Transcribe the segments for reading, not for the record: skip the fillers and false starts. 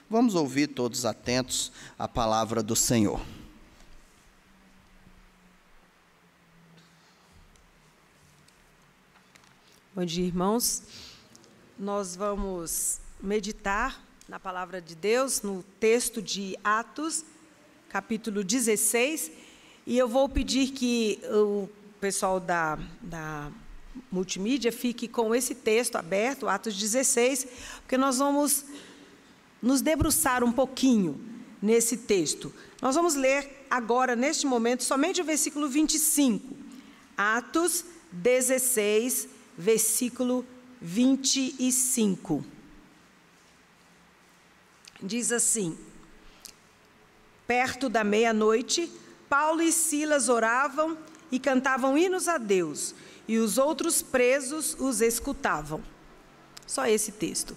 Vamos ouvir todos atentos à palavra do Senhor. Bom dia, irmãos. Nós vamos meditar na palavra de Deus, no texto de Atos, capítulo 16, e eu vou pedir que o pessoal da multimídia fique com esse texto aberto, Atos 16, porque nós vamos nos debruçar um pouquinho nesse texto. Nós vamos ler agora, neste momento, somente o versículo 25. Atos 16, versículo 25. Diz assim: perto da meia-noite, Paulo e Silas oravam e cantavam hinos a Deus, e os outros presos os escutavam. Só esse texto.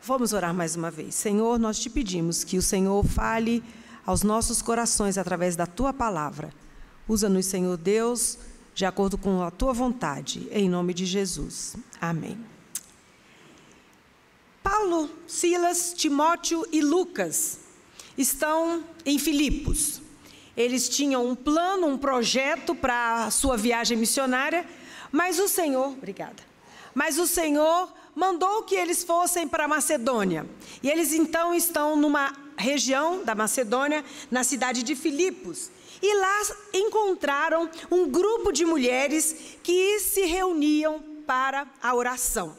Vamos orar mais uma vez. Senhor, nós te pedimos que o Senhor fale aos nossos corações através da tua palavra. Usa-nos, Senhor Deus, de acordo com a tua vontade, em nome de Jesus. Amém. Paulo, Silas, Timóteo e Lucas estão em Filipos. Eles tinham um plano, um projeto para a sua viagem missionária, mas o Senhor mandou que eles fossem para a Macedônia. E eles então estão numa região da Macedônia, na cidade de Filipos. E lá encontraram um grupo de mulheres que se reuniam para a oração.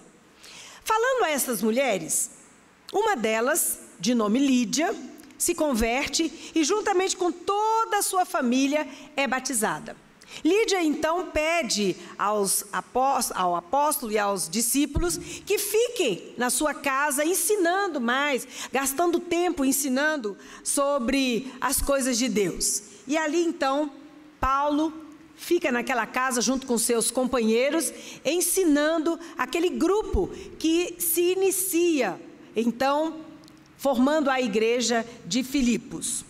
Falando a essas mulheres, uma delas, de nome Lídia, se converte e juntamente com toda a sua família é batizada. Lídia então pede ao apóstolo e aos discípulos que fiquem na sua casa ensinando mais, gastando tempo ensinando sobre as coisas de Deus. E ali então, Paulo fica naquela casa junto com seus companheiros, ensinando aquele grupo que se inicia, então, formando a igreja de Filipos.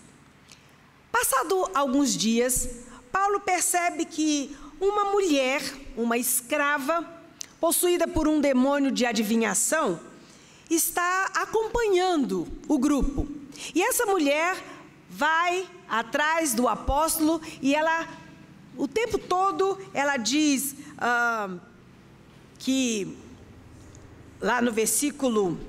Passado alguns dias, Paulo percebe que uma mulher, uma escrava, possuída por um demônio de adivinhação, está acompanhando o grupo. E essa mulher vai atrás do apóstolo e ela, o tempo todo, ela diz que, lá no versículo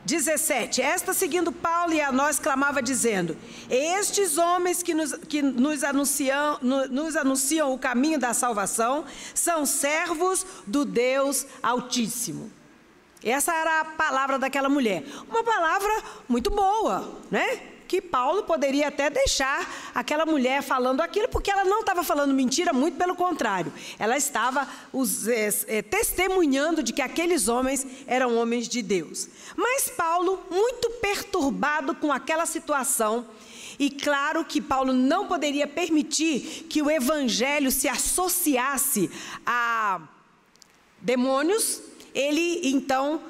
17, esta seguindo Paulo e a nós clamava dizendo: estes homens que nos anunciam o caminho da salvação são servos do Deus Altíssimo. Essa era a palavra daquela mulher, uma palavra muito boa, né? Que Paulo poderia até deixar aquela mulher falando aquilo, porque ela não estava falando mentira, muito pelo contrário. Ela estava testemunhando de que aqueles homens eram homens de Deus. Mas Paulo, muito perturbado com aquela situação, e claro que Paulo não poderia permitir que o evangelho se associasse a demônios, ele então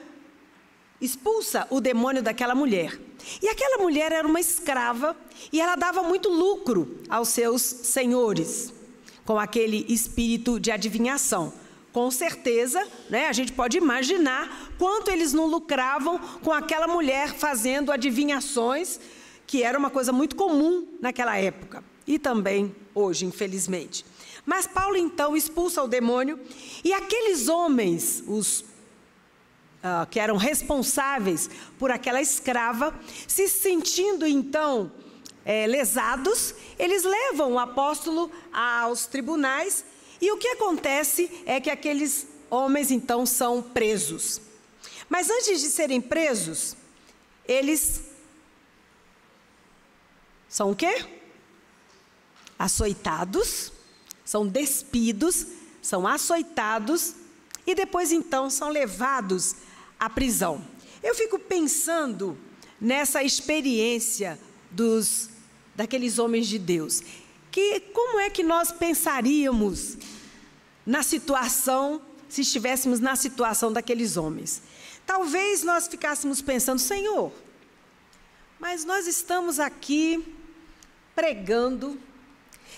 expulsa o demônio daquela mulher. E aquela mulher era uma escrava e ela dava muito lucro aos seus senhores com aquele espírito de adivinhação. Com certeza, né, a gente pode imaginar quanto eles não lucravam com aquela mulher fazendo adivinhações, que era uma coisa muito comum naquela época e também hoje, infelizmente. Mas Paulo então expulsa o demônio e aqueles homens, que eram responsáveis por aquela escrava, se sentindo então lesados, eles levam o apóstolo aos tribunais e o que acontece é que aqueles homens então são presos. Mas antes de serem presos, eles são o quê? Açoitados, são despidos, são açoitados e depois então são levados à prisão. Eu fico pensando nessa experiência daqueles homens de Deus, que como é que nós pensaríamos na situação, se estivéssemos na situação daqueles homens? Talvez nós ficássemos pensando: Senhor, mas nós estamos aqui pregando,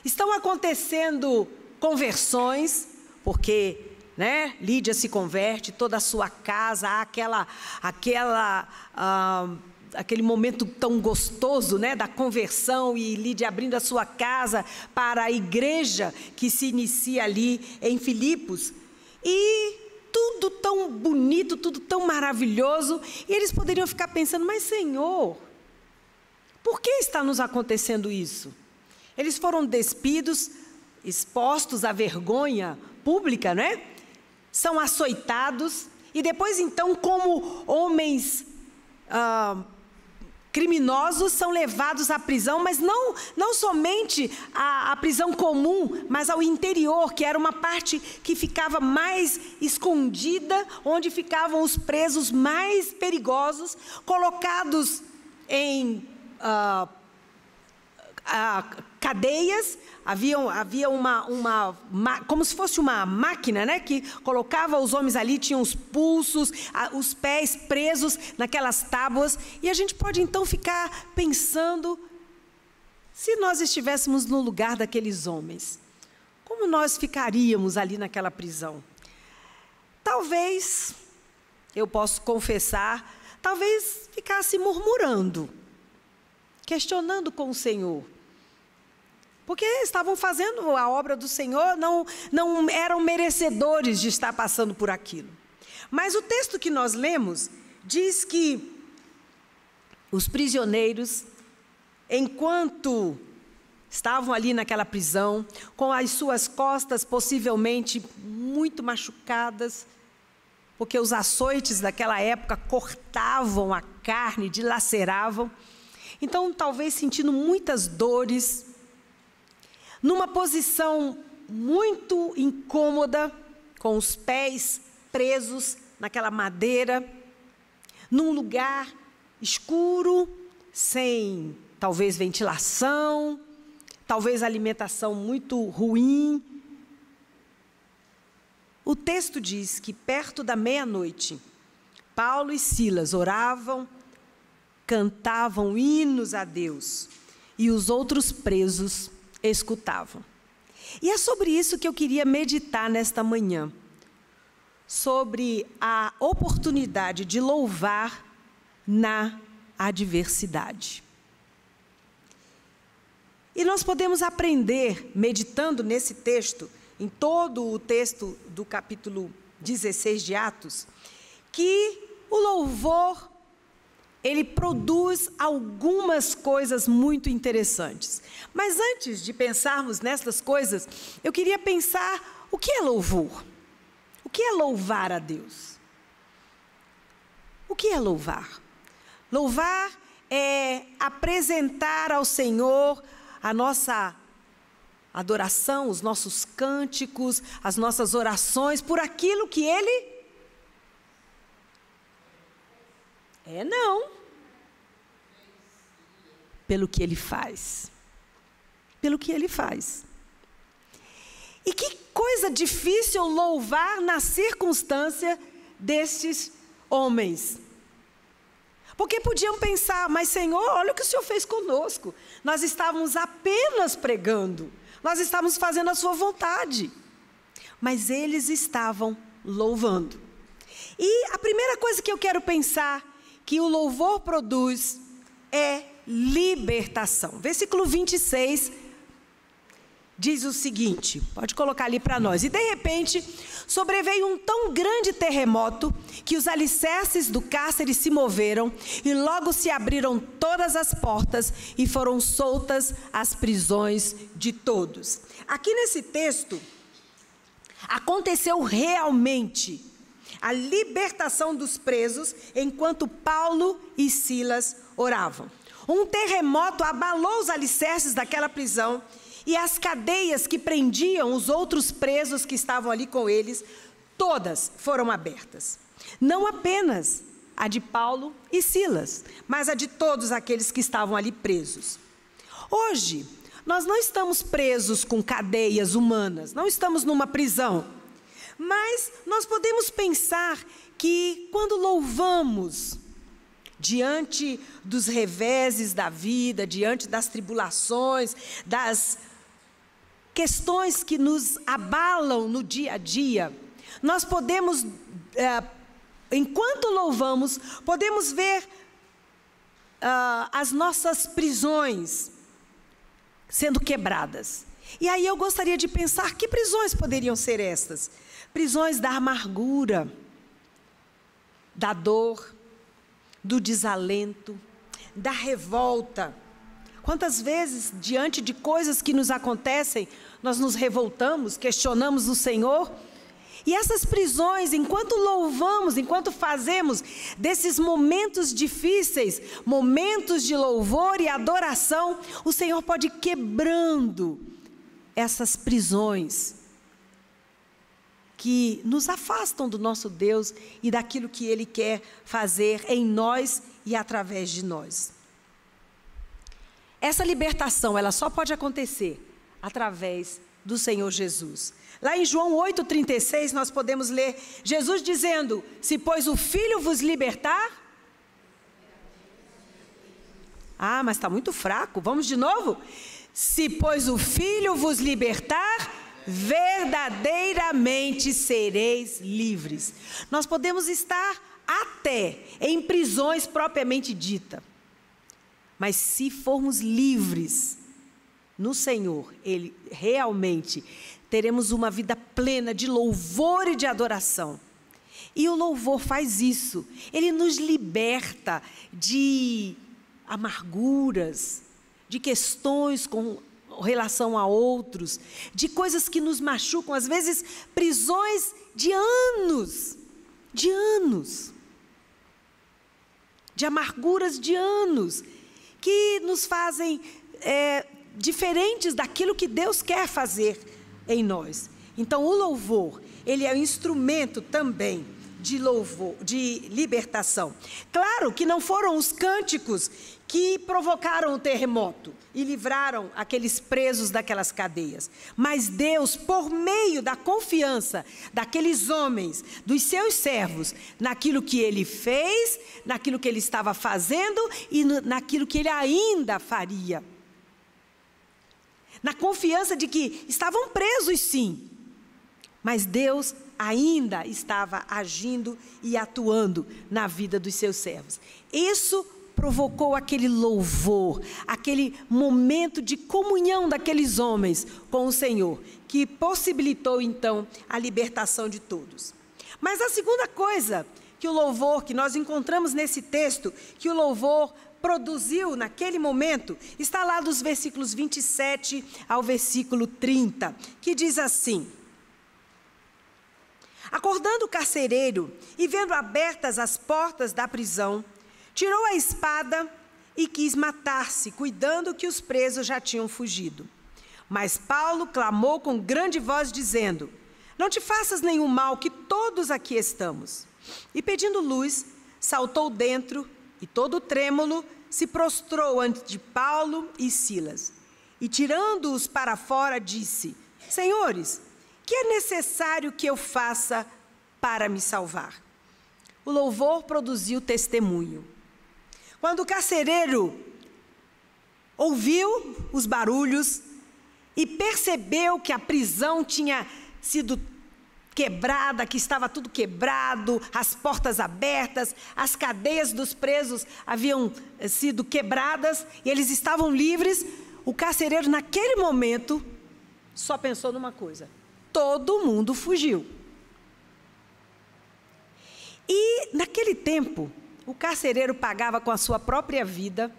estão acontecendo conversões, porque né? Lídia se converte, toda a sua casa, aquele momento tão gostoso, né, da conversão, e Lídia abrindo a sua casa para a igreja que se inicia ali em Filipos. E tudo tão bonito, tudo tão maravilhoso, e eles poderiam ficar pensando: mas Senhor, por que está nos acontecendo isso? Eles foram despidos, expostos à vergonha pública, né? São açoitados, e depois então, como homens criminosos, são levados à prisão, mas não somente à prisão comum, mas ao interior, que era uma parte que ficava mais escondida, onde ficavam os presos mais perigosos, colocados em cadeias. Havia uma como se fosse uma máquina, né, que colocava os homens ali, tinham os pulsos, os pés presos naquelas tábuas. E a gente pode então ficar pensando: se nós estivéssemos no lugar daqueles homens, como nós ficaríamos ali naquela prisão? Talvez, eu posso confessar, talvez ficasse murmurando, questionando com o Senhor, porque estavam fazendo a obra do Senhor, não eram merecedores de estar passando por aquilo. Mas o texto que nós lemos diz que os prisioneiros, enquanto estavam ali naquela prisão, com as suas costas possivelmente muito machucadas, porque os açoites daquela época cortavam a carne, dilaceravam, então talvez sentindo muitas dores, numa posição muito incômoda, com os pés presos naquela madeira, num lugar escuro, sem talvez ventilação, talvez alimentação muito ruim. O texto diz que perto da meia-noite, Paulo e Silas oravam, cantavam hinos a Deus, e os outros presos escutavam. E é sobre isso que eu queria meditar nesta manhã, sobre a oportunidade de louvar na adversidade. E nós podemos aprender, meditando nesse texto, em todo o texto do capítulo 16 de Atos, que o louvor, ele produz algumas coisas muito interessantes. Mas antes de pensarmos nessas coisas, eu queria pensar: o que é louvor? O que é louvar a Deus? O que é louvar? Louvar é apresentar ao Senhor a nossa adoração, os nossos cânticos, as nossas orações por aquilo que Ele não. Pelo que Ele faz. Pelo que Ele faz. E que coisa difícil louvar na circunstância destes homens. Porque podiam pensar: mas Senhor, olha o que o Senhor fez conosco. Nós estávamos apenas pregando. Nós estávamos fazendo a sua vontade. Mas eles estavam louvando. E a primeira coisa que eu quero pensar que o louvor produz é libertação. Versículo 26 diz o seguinte, pode colocar ali para nós: e de repente sobreveio um tão grande terremoto que os alicerces do cárcere se moveram e logo se abriram todas as portas e foram soltas as prisões de todos. Aqui nesse texto aconteceu realmente a libertação dos presos enquanto Paulo e Silas oravam. Um terremoto abalou os alicerces daquela prisão e as cadeias que prendiam os outros presos que estavam ali com eles, todas foram abertas. Não apenas a de Paulo e Silas, mas a de todos aqueles que estavam ali presos. Hoje, nós não estamos presos com cadeias humanas, não estamos numa prisão. Mas nós podemos pensar que quando louvamos, diante dos reveses da vida, diante das tribulações, das questões que nos abalam no dia a dia, nós podemos, enquanto louvamos, podemos ver as nossas prisões sendo quebradas. E aí eu gostaria de pensar, que prisões poderiam ser estas? Prisões da amargura, da dor, do desalento, da revolta. Quantas vezes, diante de coisas que nos acontecem, nós nos revoltamos, questionamos o Senhor? E essas prisões, enquanto louvamos, enquanto fazemos desses momentos difíceis, momentos de louvor e adoração, o Senhor pode ir quebrando essas prisões que nos afastam do nosso Deus e daquilo que Ele quer fazer em nós e através de nós. Essa libertação, ela só pode acontecer através do Senhor Jesus. Lá em João 8,36, nós podemos ler Jesus dizendo: se pois o Filho vos libertar... Ah, mas está muito fraco, vamos de novo? Se pois o Filho vos libertar, verdadeiramente sereis livres. Nós podemos estar até em prisões propriamente dita, mas se formos livres no Senhor, Ele realmente teremos uma vida plena de louvor e de adoração. E o louvor faz isso, ele nos liberta de amarguras, de questões com relação a outros, de coisas que nos machucam, às vezes prisões de anos, de amarguras de anos, que nos fazem diferentes daquilo que Deus quer fazer em nós. Então o louvor, ele é um instrumento também de louvor, de libertação. Claro que não foram os cânticos que provocaram o terremoto e livraram aqueles presos daquelas cadeias, mas Deus, por meio da confiança daqueles homens, dos seus servos, naquilo que Ele fez, naquilo que Ele estava fazendo e naquilo que Ele ainda faria. Na confiança de que estavam presos, sim, mas Deus ainda estava agindo e atuando na vida dos seus servos. Isso provocou aquele louvor, aquele momento de comunhão daqueles homens com o Senhor, que possibilitou então a libertação de todos. Mas a segunda coisa que o louvor, que nós encontramos nesse texto, que o louvor produziu naquele momento, está lá dos versículos 27 ao versículo 30, que diz assim: acordando o carcereiro e vendo abertas as portas da prisão, tirou a espada e quis matar-se, cuidando que os presos já tinham fugido. Mas Paulo clamou com grande voz, dizendo: não te faças nenhum mal, que todos aqui estamos. E pedindo luz, saltou dentro e todo trêmulo se prostrou ante de Paulo e Silas. E tirando-os para fora, disse: senhores, que é necessário que eu faça para me salvar? O louvor produziu testemunho. Quando o carcereiro ouviu os barulhos e percebeu que a prisão tinha sido quebrada, que estava tudo quebrado, as portas abertas, as cadeias dos presos haviam sido quebradas e eles estavam livres, o carcereiro naquele momento só pensou numa coisa: todo mundo fugiu. E naquele tempo, o carcereiro pagava com a sua própria vida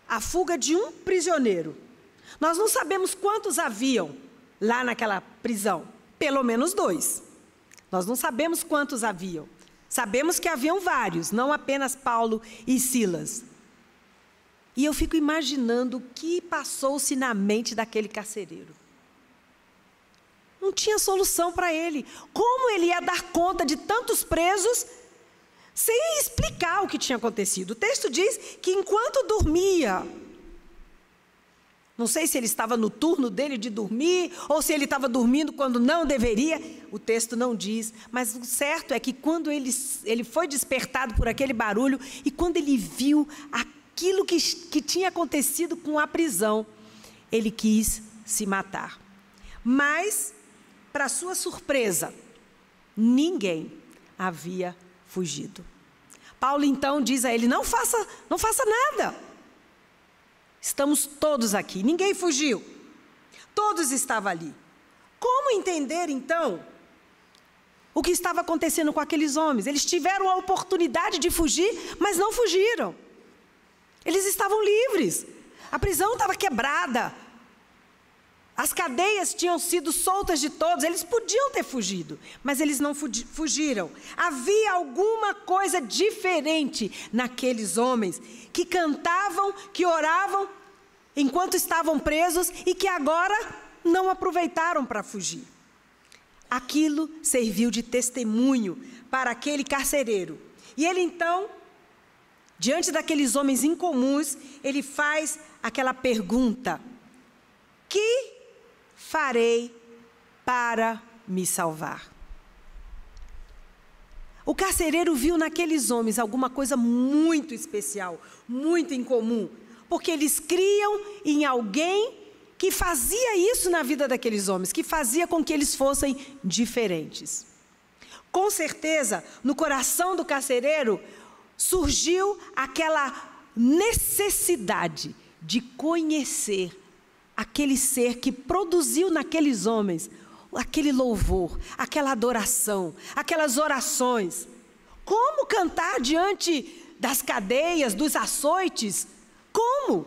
a fuga de um prisioneiro. Nós não sabemos quantos haviam lá naquela prisão, pelo menos 2. Nós não sabemos quantos haviam. Sabemos que haviam vários, não apenas Paulo e Silas. E eu fico imaginando o que passou-se na mente daquele carcereiro. Não tinha solução para ele. Como ele ia dar conta de tantos presos sem explicar o que tinha acontecido? O texto diz que enquanto dormia, não sei se ele estava no turno dele de dormir, ou se ele estava dormindo quando não deveria, o texto não diz, mas o certo é que quando ele foi despertado por aquele barulho, e quando ele viu aquilo que tinha acontecido com a prisão, ele quis se matar. Mas, para sua surpresa, ninguém havia fugido. Paulo então diz a ele: não faça nada. Estamos todos aqui, ninguém fugiu. Todos estavam ali. Como entender então o que estava acontecendo com aqueles homens? Eles tiveram a oportunidade de fugir, mas não fugiram. Eles estavam livres. A prisão estava quebrada. As cadeias tinham sido soltas de todos. Eles podiam ter fugido, mas eles não fugiram. Havia alguma coisa diferente naqueles homens que cantavam, que oravam enquanto estavam presos e que agora não aproveitaram para fugir. Aquilo serviu de testemunho para aquele carcereiro. E ele então, diante daqueles homens incomuns, ele faz aquela pergunta: que farei para me salvar? O carcereiro viu naqueles homens alguma coisa muito especial, muito incomum, porque eles criam em alguém que fazia isso na vida daqueles homens, que fazia com que eles fossem diferentes. Com certeza, no coração do carcereiro surgiu aquela necessidade de conhecer aquele ser que produziu naqueles homens aquele louvor, aquela adoração, aquelas orações. Como cantar diante das cadeias, dos açoites? Como?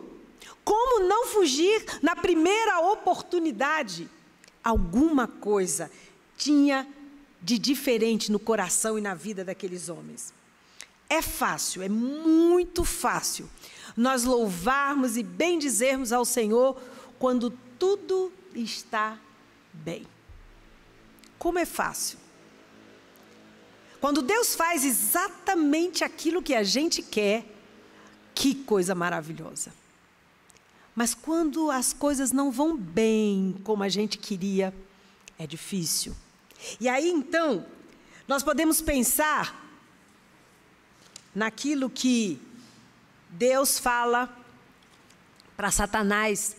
Como não fugir na primeira oportunidade? Alguma coisa tinha de diferente no coração e na vida daqueles homens. É fácil, é muito fácil nós louvarmos e bendizermos ao Senhor quando tudo está bem. Como é fácil. Quando Deus faz exatamente aquilo que a gente quer, que coisa maravilhosa. Mas quando as coisas não vão bem como a gente queria, é difícil. E aí então, nós podemos pensar naquilo que Deus fala para Satanás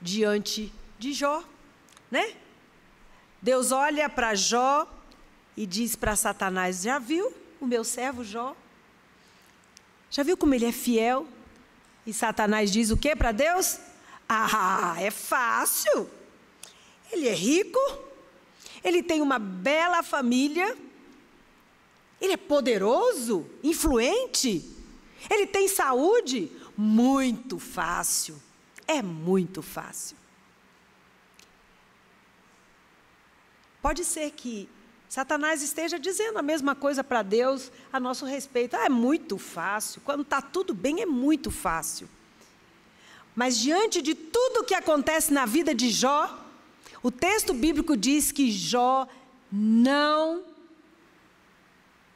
diante de Jó, né? Deus olha para Jó e diz para Satanás: já viu o meu servo Jó? Já viu como ele é fiel? E Satanás diz o que para Deus? Ah, é fácil. Ele é rico, ele tem uma bela família, ele é poderoso, influente, ele tem saúde. Muito fácil, é muito fácil. Pode ser que Satanás esteja dizendo a mesma coisa para Deus a nosso respeito. Ah, é muito fácil. Quando está tudo bem, é muito fácil. Mas diante de tudo que acontece na vida de Jó, o texto bíblico diz que Jó não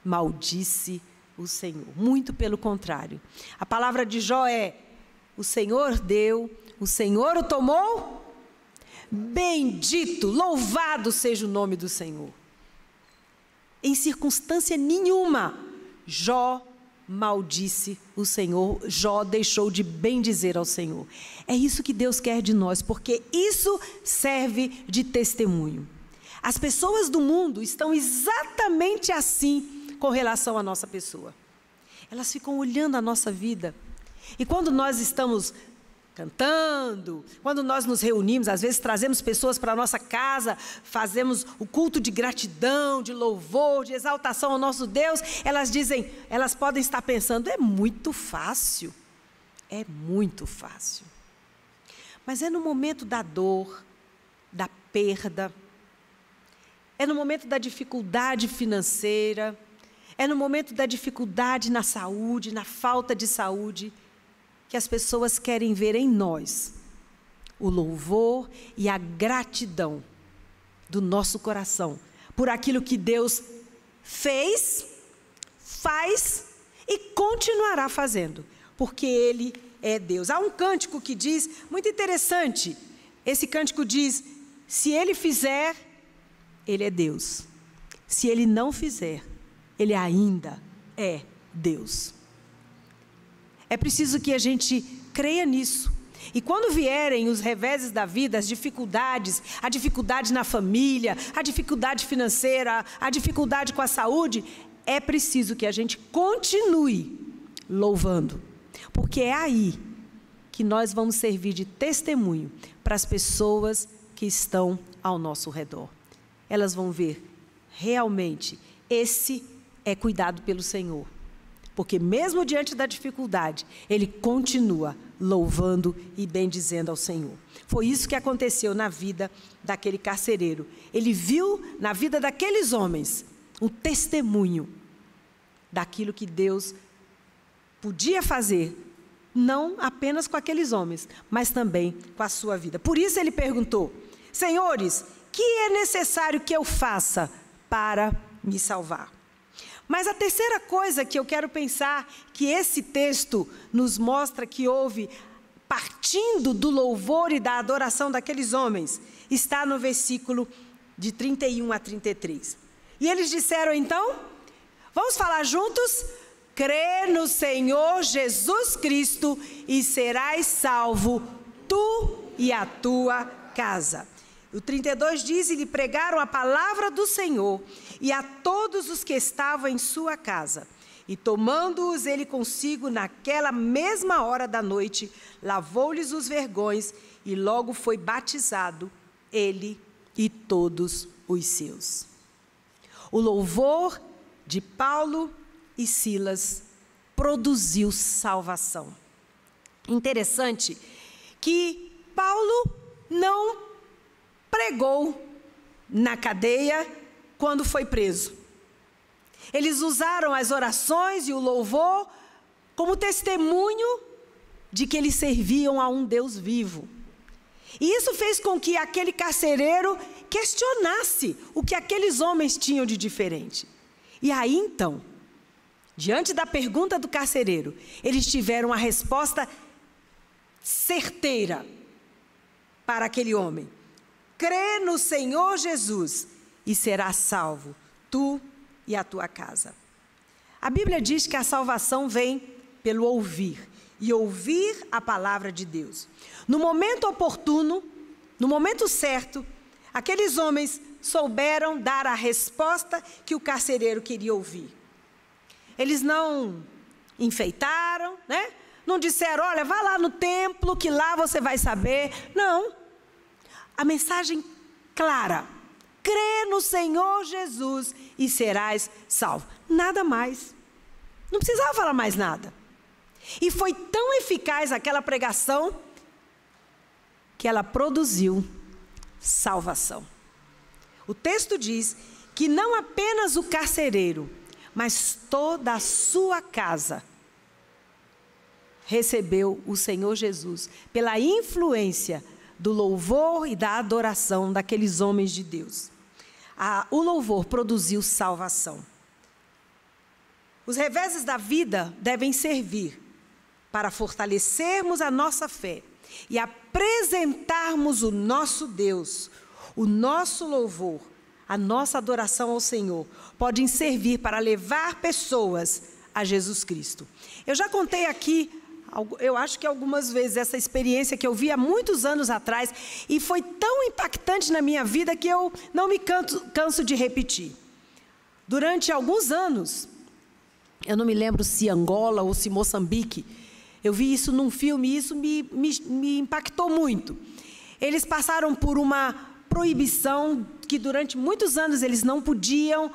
maldisse o Senhor. Muito pelo contrário. A palavra de Jó é: o Senhor deu, o Senhor o tomou. Bendito, louvado seja o nome do Senhor. Em circunstância nenhuma, Jó maldisse o Senhor, Jó deixou de bendizer ao Senhor. É isso que Deus quer de nós, porque isso serve de testemunho. As pessoas do mundo estão exatamente assim com relação à nossa pessoa. Elas ficam olhando a nossa vida. E quando nós estamos cantando, quando nós nos reunimos, às vezes trazemos pessoas para a nossa casa, fazemos o culto de gratidão, de louvor, de exaltação ao nosso Deus, elas podem estar pensando: é muito fácil, é muito fácil. Mas é no momento da dor, da perda, é no momento da dificuldade financeira, é no momento da dificuldade na saúde, na falta de saúde, que as pessoas querem ver em nós o louvor e a gratidão do nosso coração por aquilo que Deus fez, faz e continuará fazendo, porque Ele é Deus. Há um cântico que diz, muito interessante, esse cântico diz: se Ele fizer, Ele é Deus. Se Ele não fizer, Ele ainda é Deus. É preciso que a gente creia nisso E quando vierem os reveses da vida, as dificuldades, a dificuldade na família, a dificuldade financeira, a dificuldade com a saúde, é preciso que a gente continue louvando, porque é aí que nós vamos servir de testemunho para as pessoas que estão ao nosso redor. Elas vão ver, realmente, esse é cuidado pelo Senhor. Porque mesmo diante da dificuldade, ele continua louvando e bendizendo ao Senhor. Foi isso que aconteceu na vida daquele carcereiro. Ele viu na vida daqueles homens um testemunho daquilo que Deus podia fazer, não apenas com aqueles homens, mas também com a sua vida. Por isso ele perguntou: Senhores, que é necessário que eu faça para me salvar? Mas a terceira coisa que eu quero pensar, que esse texto nos mostra que houve, partindo do louvor e da adoração daqueles homens, está no versículo de 31 a 33. E eles disseram então, vamos falar juntos? Crê no Senhor Jesus Cristo e serás salvo, tu e a tua casa. O 32 diz, e lhe pregaram a palavra do Senhor e a todos os que estavam em sua casa. E tomando-os ele consigo naquela mesma hora da noite, lavou-lhes os vergões e logo foi batizado ele e todos os seus. O louvor de Paulo e Silas produziu salvação. Interessante que Paulo não pregou na cadeia quando foi preso. Eles usaram as orações e o louvor como testemunho de que eles serviam a um Deus vivo. E isso fez com que aquele carcereiro questionasse o que aqueles homens tinham de diferente. E aí então, diante da pergunta do carcereiro, eles tiveram a resposta certeira para aquele homem. Crê no Senhor Jesus e serás salvo, tu e a tua casa. A Bíblia diz que a salvação vem pelo ouvir, e ouvir a palavra de Deus. No momento oportuno, no momento certo, aqueles homens souberam dar a resposta que o carcereiro queria ouvir. Eles não enfeitaram, né? Não disseram, olha, vá lá no templo que lá você vai saber. Não. A mensagem clara: crê no Senhor Jesus e serás salvo. Nada mais. Não precisava falar mais nada. E foi tão eficaz aquela pregação que ela produziu salvação. O texto diz que não apenas o carcereiro, mas toda a sua casa recebeu o Senhor Jesus pela influência do louvor e da adoração daqueles homens de Deus. O louvor produziu salvação. Os reveses da vida devem servir para fortalecermos a nossa fé e apresentarmos o nosso Deus. O nosso louvor, a nossa adoração ao Senhor, podem servir para levar pessoas a Jesus Cristo. Eu já contei aqui, eu acho que algumas vezes, essa experiência que eu vi há muitos anos atrás, e foi tão impactante na minha vida que eu não me canso de repetir. Durante alguns anos, eu não me lembro se Angola ou se Moçambique, eu vi isso num filme e isso me impactou muito. Eles passaram por uma proibição que durante muitos anos eles não podiam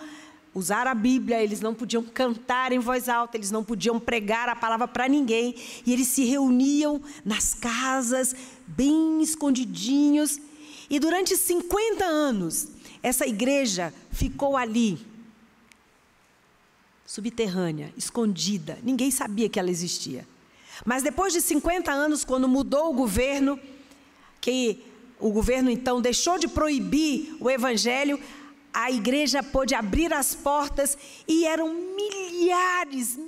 usar a Bíblia, eles não podiam cantar em voz alta, eles não podiam pregar a palavra para ninguém. E eles se reuniam nas casas, bem escondidinhos. E durante 50 anos, essa igreja ficou ali, subterrânea, escondida. Ninguém sabia que ela existia. Mas depois de 50 anos, quando mudou o governo, que o governo então deixou de proibir o evangelho, a igreja pôde abrir as portas e eram milhares,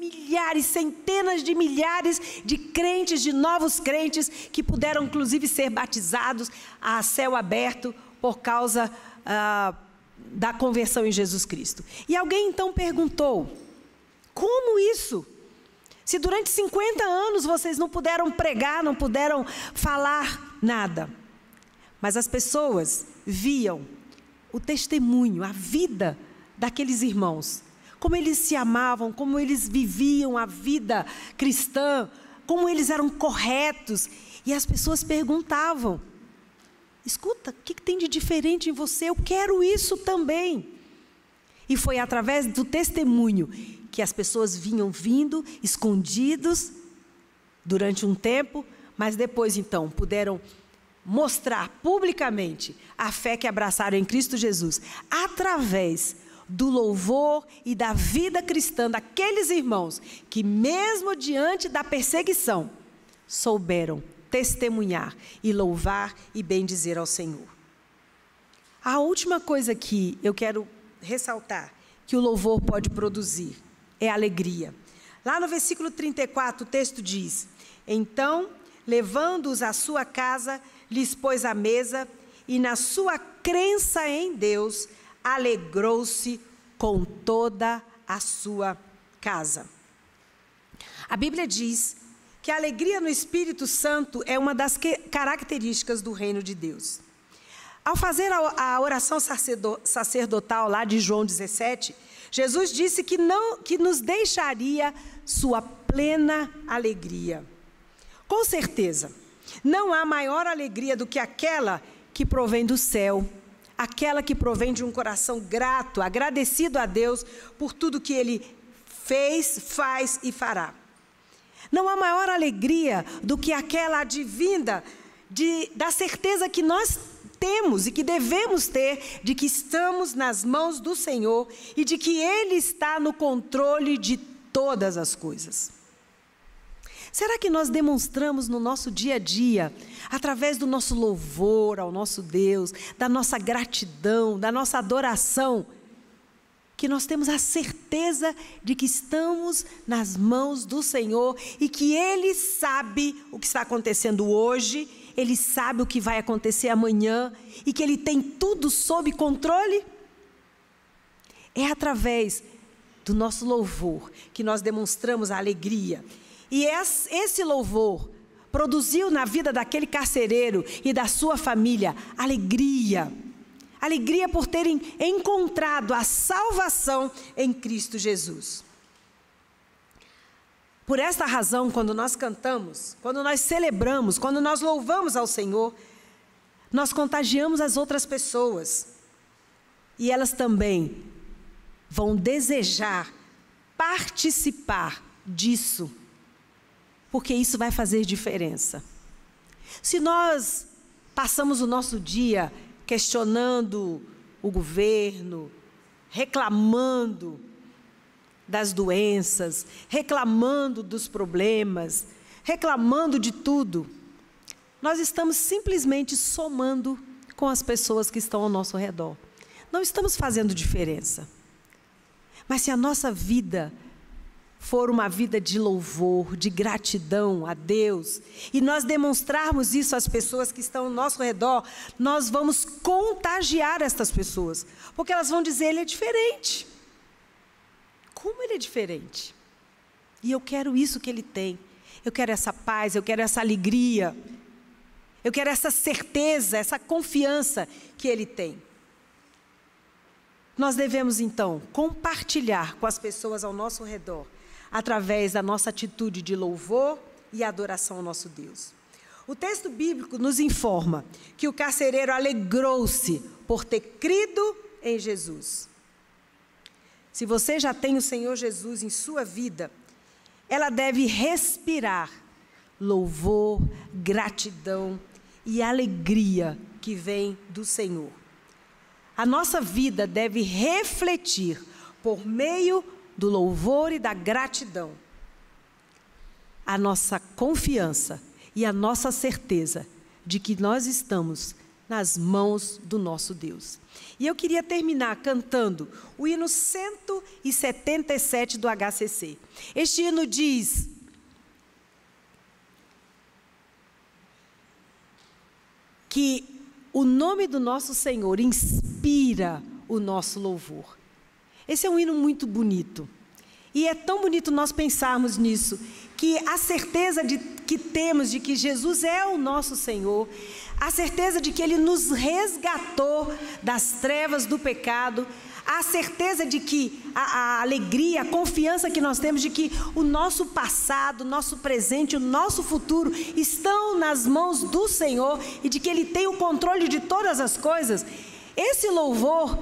centenas de milhares de crentes, de novos crentes, que puderam inclusive ser batizados a céu aberto por causa da conversão em Jesus Cristo. E alguém então perguntou, como isso? Se durante 50 anos vocês não puderam pregar, não puderam falar nada. Mas as pessoas viam o testemunho, a vida daqueles irmãos. Como eles se amavam, como eles viviam a vida cristã, como eles eram corretos. E as pessoas perguntavam: escuta, o que tem de diferente em você? Eu quero isso também. E foi através do testemunho que as pessoas vinham vindo, escondidos, durante um tempo, mas depois então puderam mostrar publicamente a fé que abraçaram em Cristo Jesus, através do louvor e da vida cristã daqueles irmãos que, mesmo diante da perseguição, souberam testemunhar e louvar e bendizer ao Senhor. A última coisa que eu quero ressaltar que o louvor pode produzir é alegria. Lá no versículo 34, o texto diz: então, levando-os à sua casa, lhes pôs a mesa, e na sua crença em Deus, alegrou-se com toda a sua casa. A Bíblia diz que a alegria no Espírito Santo é uma das características do reino de Deus. Ao fazer a oração sacerdotal lá de João 17, Jesus disse que nos deixaria sua plena alegria. Com certeza, não há maior alegria do que aquela que provém do céu, aquela que provém de um coração grato, agradecido a Deus por tudo que Ele fez, faz e fará. Não há maior alegria do que aquela advinda da certeza que nós temos e que devemos ter de que estamos nas mãos do Senhor e de que Ele está no controle de todas as coisas. Será que nós demonstramos no nosso dia a dia, através do nosso louvor ao nosso Deus, da nossa gratidão, da nossa adoração, que nós temos a certeza de que estamos nas mãos do Senhor e que Ele sabe o que está acontecendo hoje, Ele sabe o que vai acontecer amanhã e que Ele tem tudo sob controle? É através do nosso louvor que nós demonstramos a alegria. E esse louvor produziu na vida daquele carcereiro e da sua família alegria. Alegria por terem encontrado a salvação em Cristo Jesus. Por esta razão, quando nós cantamos, quando nós celebramos, quando nós louvamos ao Senhor, nós contagiamos as outras pessoas. E elas também vão desejar participar disso, porque isso vai fazer diferença. Se nós passamos o nosso dia questionando o governo, reclamando das doenças, reclamando dos problemas, reclamando de tudo, nós estamos simplesmente somando com as pessoas que estão ao nosso redor. Não estamos fazendo diferença. Mas se a nossa vida for uma vida de louvor, de gratidão a Deus, e nós demonstrarmos isso às pessoas que estão ao nosso redor, nós vamos contagiar estas pessoas, porque elas vão dizer: ele é diferente. Como ele é diferente? E eu quero isso que ele tem. Eu quero essa paz, eu quero essa alegria, eu quero essa certeza, essa confiança que ele tem. Nós devemos então compartilhar com as pessoas ao nosso redor, através da nossa atitude de louvor e adoração ao nosso Deus. O texto bíblico nos informa que o carcereiro alegrou-se por ter crido em Jesus. Se você já tem o Senhor Jesus em sua vida, ela deve respirar louvor, gratidão e alegria que vem do Senhor. A nossa vida deve refletir, por meio do louvor e da gratidão, a nossa confiança e a nossa certeza de que nós estamos nas mãos do nosso Deus. E eu queria terminar cantando o hino 177 do HCC. Este hino diz: que o nome do nosso Senhor inspira o nosso louvor. Esse é um hino muito bonito. E é tão bonito nós pensarmos nisso, que a certeza que temos de que Jesus é o nosso Senhor, a certeza de que Ele nos resgatou das trevas do pecado, a certeza de que a alegria, a confiança que nós temos de que o nosso passado, o nosso presente, o nosso futuro estão nas mãos do Senhor e de que Ele tem o controle de todas as coisas. Esse louvor,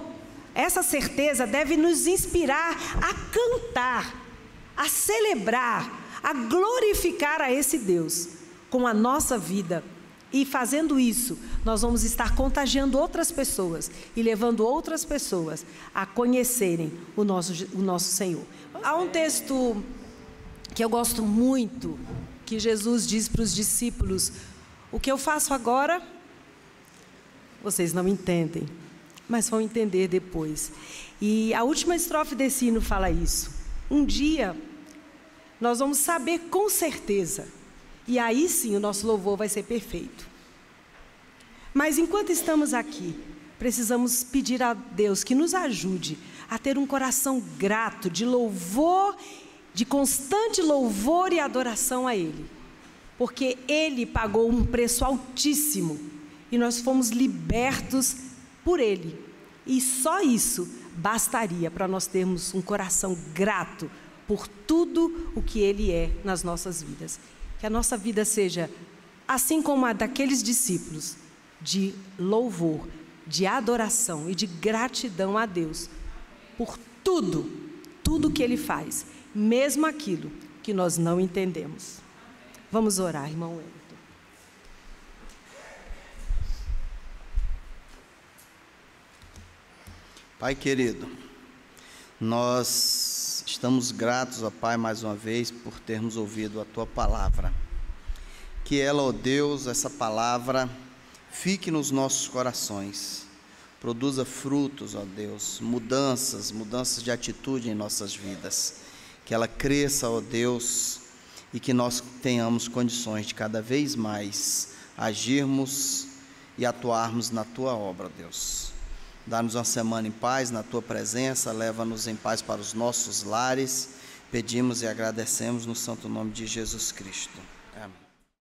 essa certeza deve nos inspirar a cantar, a celebrar, a glorificar a esse Deus com a nossa vida. E fazendo isso, nós vamos estar contagiando outras pessoas e levando outras pessoas a conhecerem o nosso Senhor. Há um texto que eu gosto muito, que Jesus diz para os discípulos: o que eu faço agora, vocês não entendem, mas vão entender depois. E a última estrofe desse hino fala isso. Um dia, nós vamos saber com certeza, e aí sim o nosso louvor vai ser perfeito. Mas enquanto estamos aqui, precisamos pedir a Deus que nos ajude a ter um coração grato, de louvor, de constante louvor e adoração a Ele. Porque Ele pagou um preço altíssimo e nós fomos libertos por Ele. E só isso bastaria para nós termos um coração grato por tudo o que Ele é nas nossas vidas. Que a nossa vida seja, assim como a daqueles discípulos, de louvor, de adoração e de gratidão a Deus por tudo que Ele faz, mesmo aquilo que nós não entendemos. Vamos orar, irmão Wellington. Pai querido, nós estamos gratos, ó Pai, mais uma vez, por termos ouvido a Tua palavra. Que ela, ó Deus, essa palavra, fique nos nossos corações, produza frutos, ó Deus, mudanças de atitude em nossas vidas. Que ela cresça, ó Deus, e que nós tenhamos condições de cada vez mais agirmos e atuarmos na Tua obra, Deus. Dá-nos uma semana em paz, na Tua presença, leva-nos em paz para os nossos lares. Pedimos e agradecemos no santo nome de Jesus Cristo. Amém.